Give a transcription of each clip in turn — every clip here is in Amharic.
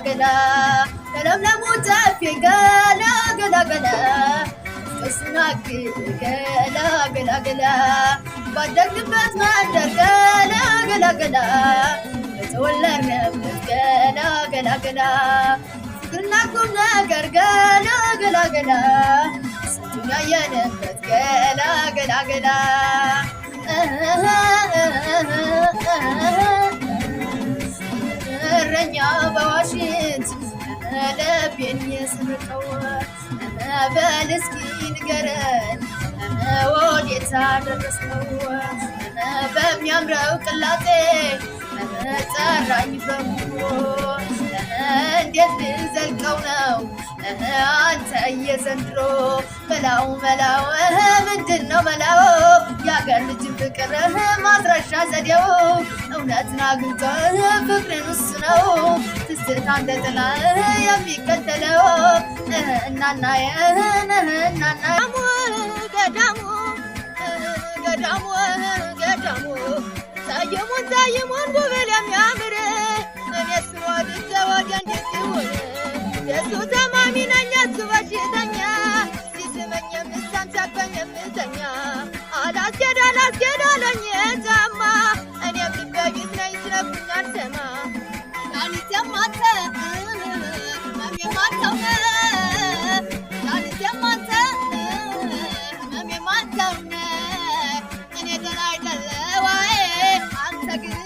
gala ለለምለሙ ዛፍ ገላ ገላ ገላ እስናክ ገላ ገላ ገላ ባደግንበት መንደር ገላ ገላ ገላ በተወለድንበት ገላ ገላ ገላ ፍቅርና ቁም ነገር ገላ ገላ ገላ ስንቱን ያየንበት ገላ ገላ ገላ እረኛ በዋሽንት ልቤን የሰረቀው በል እስኪ ንገረን ወዴት አደረስከው በሚያምረው ቅላጤ ጠራኝ በሙሉ እንዴት ልዘልቀው ነው አንተ የዘንድሮ መላው መላው ምንድነው መላው ያገር ልጅ ፍቅር ማስረሻ ዘዴው እውነትን አግኝቶ ፍቅርን እሱ ነው ትስታ እንደ ጥላ የሚከተለው እናና ገዳሙ ገዳሙ ገዳሙ ታየሙን ጉብል የሚያምር እኔስ ወድጀ ወደ እንዴት ይሁን የሱ ተማሚ ነኝ እሱ በሽተኛ ሲስመኝ የምሳም ሲያቅፈኝ የምተኛ አላስኬድ አለኝ ጫማ እኔም ልቤ ቢስ ነኝ ስለኩኝ አልሰማ ዳኒት የማንተ ህመም የማንተው ዳኒት የማንተ ህመም የማንተው እኔ ደህና አይደለሁ አንተ ግን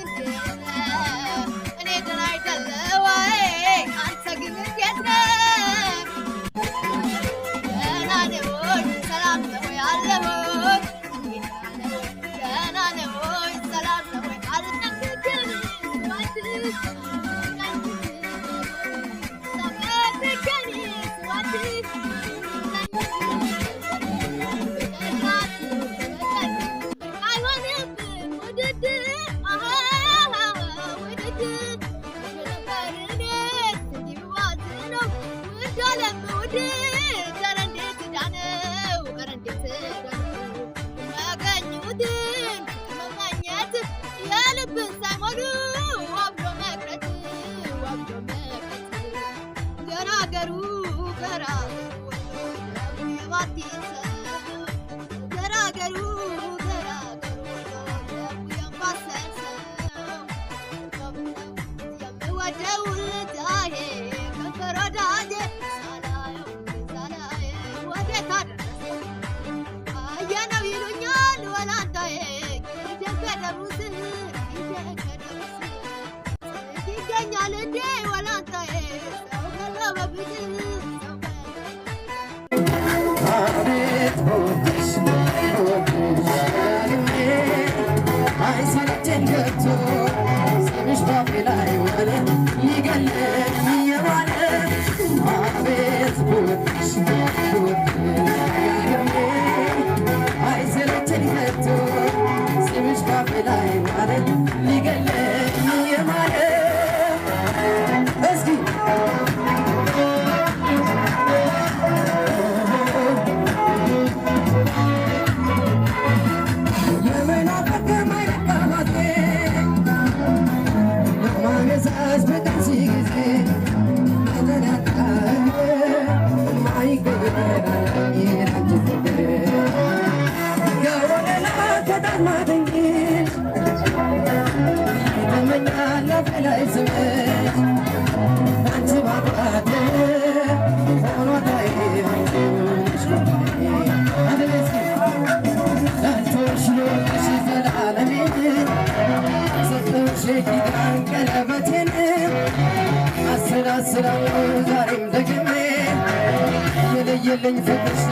እኔ ደህና አይደለሁ አንተ ግን እንዴት ነህ ደህና ነህ ወይ ሰላም ነህ ወይ አለህ ወይ ደህና ነህ ወይ ሰላም ነህ ወይ አልነግርህም ዛሬም ደግሜ የለየልኝ ፍቅርሽ